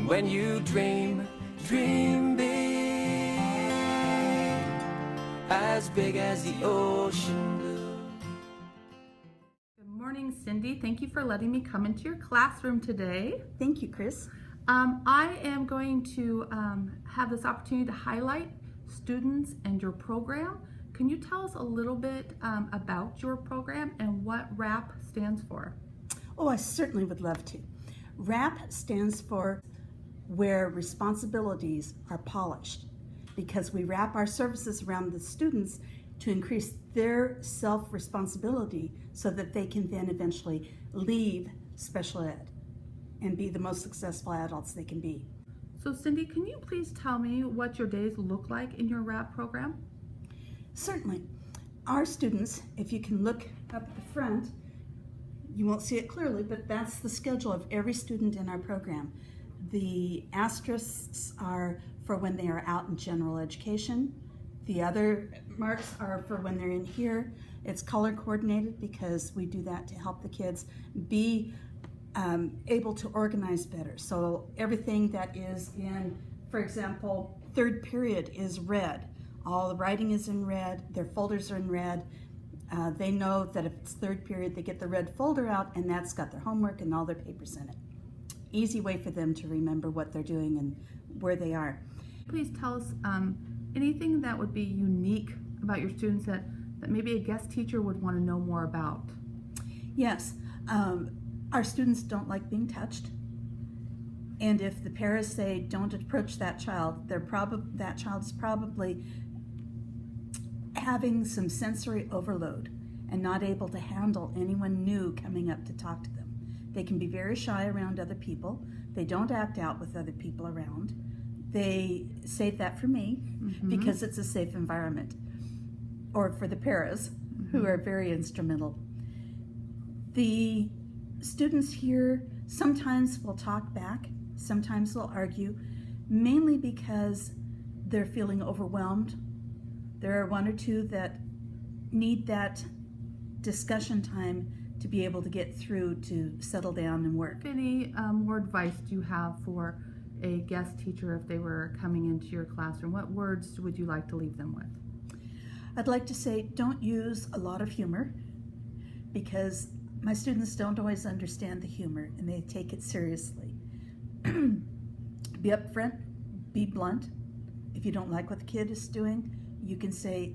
When you dream, dream big, as big as the ocean blue. Good morning, Cindy. Thank you for letting me come into your classroom today. Thank you, Chris. I am going to have this opportunity to highlight students and your program. Can you tell us a little bit about your program and what RAP stands for? Oh, I certainly would love to. RAP stands for Where Responsibilities Are Polished, because we wrap our services around the students to increase their self-responsibility so that they can then eventually leave special ed and be the most successful adults they can be. So Cindy, can you please tell me what your days look like in your RAP program? Certainly. Our students, if you can look up at the front, you won't see it clearly, but that's the schedule of every student in our program. The asterisks are for when they are out in general education. The other marks are for when they're in here. It's color coordinated because we do that to help the kids be able to organize better. So everything that is in, for example, third period is red. All the writing is in red, their folders are in red. They know that if it's third period, they get the red folder out and that's got their homework and all their papers in it. Easy way for them to remember what they're doing and where they are. Please tell us anything that would be unique about your students that maybe a guest teacher would want to know more about. Yes, our students don't like being touched. And if the paras say don't approach that child, that child's probably having some sensory overload and not able to handle anyone new coming up to talk to them. They can be very shy around other people. They don't act out with other people around. They save that for me because it's a safe environment, or for the paras who are very instrumental. The students here sometimes will talk back, sometimes they'll argue, mainly because they're feeling overwhelmed. There are one or two that need that discussion time to be able to get through to settle down and work. Any more advice do you have for a guest teacher if they were coming into your classroom? What words would you like to leave them with? I'd like to say don't use a lot of humor, because my students don't always understand the humor and they take it seriously. Be upfront, be blunt. If you don't like what the kid is doing, you can say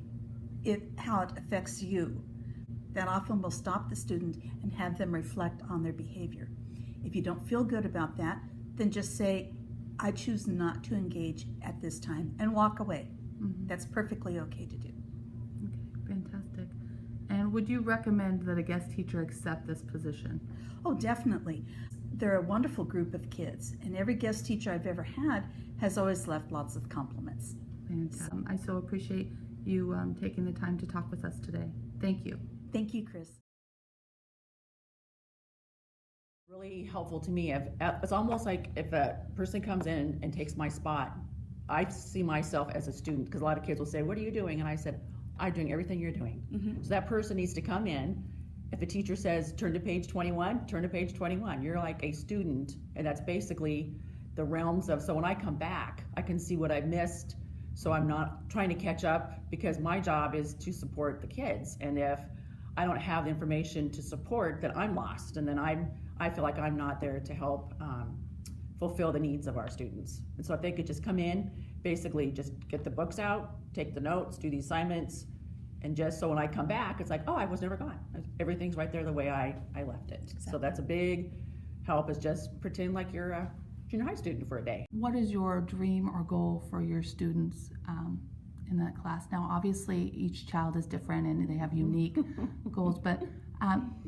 how it affects you. That often will stop the student and have them reflect on their behavior. If you don't feel good about that, then just say, I choose not to engage at this time, and walk away. That's perfectly okay to do. Okay, fantastic. And would you recommend that a guest teacher accept this position? Oh, definitely. They're a wonderful group of kids, and every guest teacher I've ever had has always left lots of compliments. Fantastic. I so appreciate you taking the time to talk with us today. Thank you. Thank you, Chris. Really helpful to me. It's almost like if a person comes in and takes my spot, I see myself as a student, because a lot of kids will say, what are you doing? And I said, I'm doing everything you're doing. So that person needs to come in. If a teacher says, turn to page 21, turn to page 21. You're like a student, and that's basically the realms of, so when I come back, I can see what I missed, so I'm not trying to catch up, because my job is to support the kids. And if I don't have the information to support, then I'm lost, and then I feel like I'm not there to help fulfill the needs of our students. And so if they could just come in, basically just get the books out, take the notes, do the assignments, and just so when I come back, it's like, oh, I was never gone. Everything's right there the way I left it. Exactly. So that's a big help, is just pretend like you're a junior high student for a day. What is your dream or goal for your students in that class? Now, obviously, each child is different and they have unique goals, but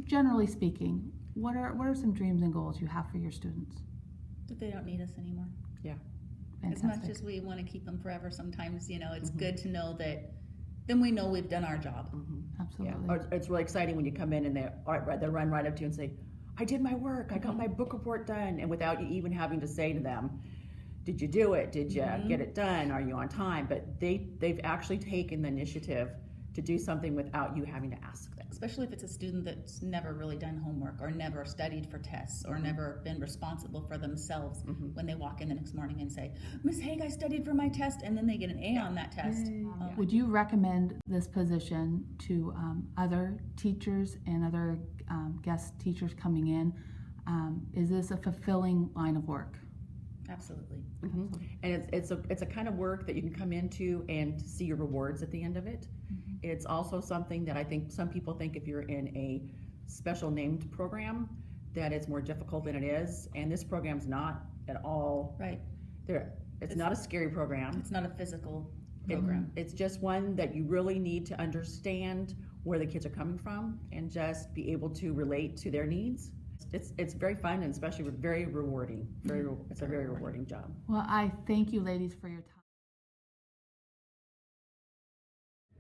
generally speaking, what are some dreams and goals you have for your students? That they don't need us anymore. Yeah. Fantastic. As much as we want to keep them forever, sometimes, it's good to know that then we know we've done our job. Absolutely. Yeah. It's really exciting when you come in and they run right up to you and say, I did my work, I got my book report done, and without you even having to say to them, did you do it? Did you get it done? Are you on time? But they've actually taken the initiative to do something without you having to ask them. Especially if it's a student that's never really done homework or never studied for tests or never been responsible for themselves when they walk in the next morning and say, Miss Haig, I studied for my test, and then they get an A on that test. Would you recommend this position to other teachers and other guest teachers coming in? Is this a fulfilling line of work? Absolutely. And it's a kind of work that you can come into and see your rewards at the end of it. It's also something that I think some people think if you're in a special named program that it's more difficult than it is, and this program's not at all. Right. It's not a scary program. It's not a physical program. It's just one that you really need to understand where the kids are coming from and just be able to relate to their needs. It's very fun and especially very rewarding. It's a very rewarding job. Well, I thank you, ladies, for your time.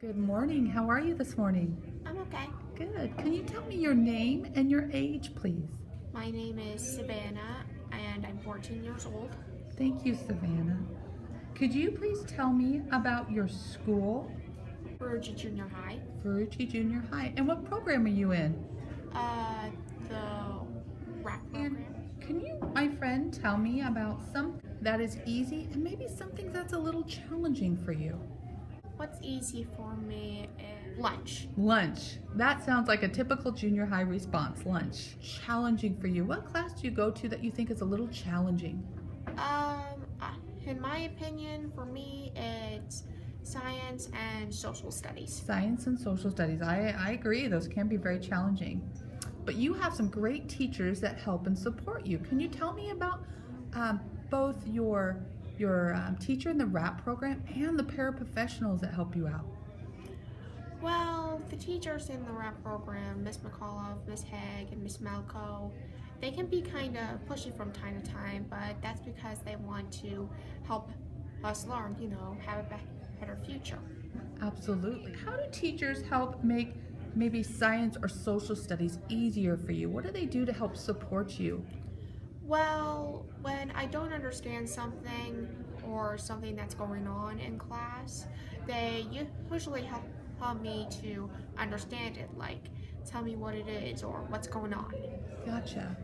Good morning. How are you this morning? I'm okay. Good. Can you tell me your name and your age, please? My name is Savannah, and I'm 14 years old. Thank you, Savannah. Could you please tell me about your school, Ferrucci Junior High. Ferrucci Junior High, and what program are you in? The rap program. Can you, my friend, tell me about something that is easy and maybe something that's a little challenging for you? What's easy for me is lunch. Lunch. That sounds like a typical junior high response. Lunch. Challenging for you. What class do you go to that you think is a little challenging? In my opinion, for me, it's science and social studies. Science and social studies. I agree. Those can be very challenging. But you have some great teachers that help and support you. Can you tell me about both your teacher in the RAP program and the paraprofessionals that help you out? Well, the teachers in the rap program, Miss McAuliffe, Miss Haig, and Miss Malco, they can be kind of pushy from time to time, but that's because they want to help us learn, have a better future. Absolutely. How do teachers help make maybe science or social studies easier for you? What do they do to help support you? Well, when I don't understand something or something that's going on in class, they usually help me to understand it, like tell me what it is or what's going on. Gotcha.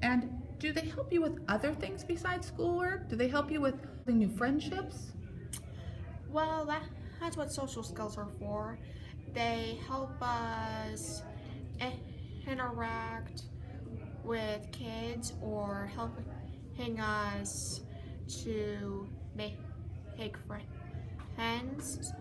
And do they help you with other things besides schoolwork? Do they help you with the new friendships? Well, that's what social skills are for. They help us interact with kids or helping us to make friends.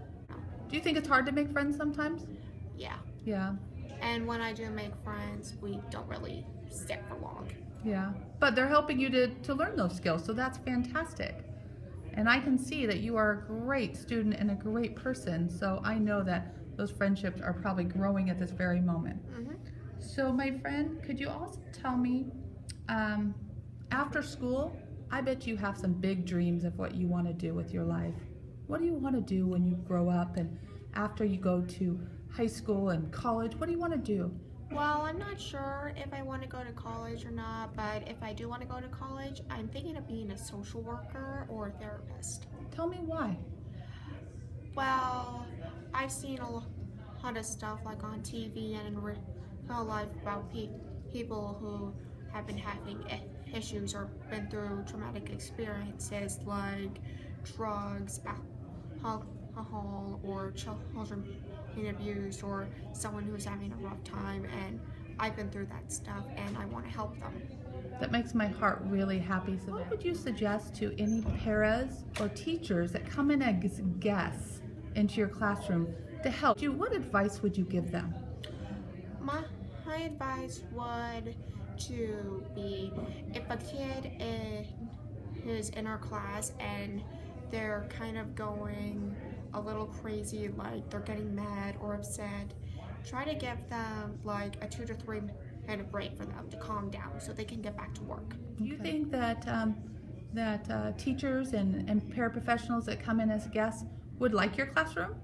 Do you think it's hard to make friends sometimes? Yeah. Yeah. And when I do make friends, we don't really stick for long. Yeah. But they're helping you to learn those skills, so that's fantastic. And I can see that you are a great student and a great person, so I know that those friendships are probably growing at this very moment. So my friend, could you also tell me, after school, I bet you have some big dreams of what you want to do with your life. What do you want to do when you grow up and after you go to high school and college? What do you want to do? Well, I'm not sure if I want to go to college or not, but if I do want to go to college, I'm thinking of being a social worker or a therapist. Tell me why. Well, I've seen a lot of stuff like on TV and in real life about people who have been having issues or been through traumatic experiences like drugs, alcohol, or children being abused, or someone who's having a rough time, and I've been through that stuff and I want to help them. That makes my heart really happy. So what would you suggest to any paras or teachers that come in as guests into your classroom to help you? What advice would you give them? My advice would to be, if a kid is in our class and they're kind of going a little crazy, like they're getting mad or upset, try to give them like a 2 to 3 minute break for them to calm down so they can get back to work. Do you think that teachers and paraprofessionals that come in as guests would like your classroom?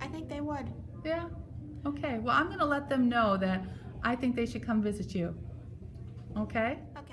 I think they would. Yeah? Okay. Well, I'm going to let them know that I think they should come visit you. Okay? Okay.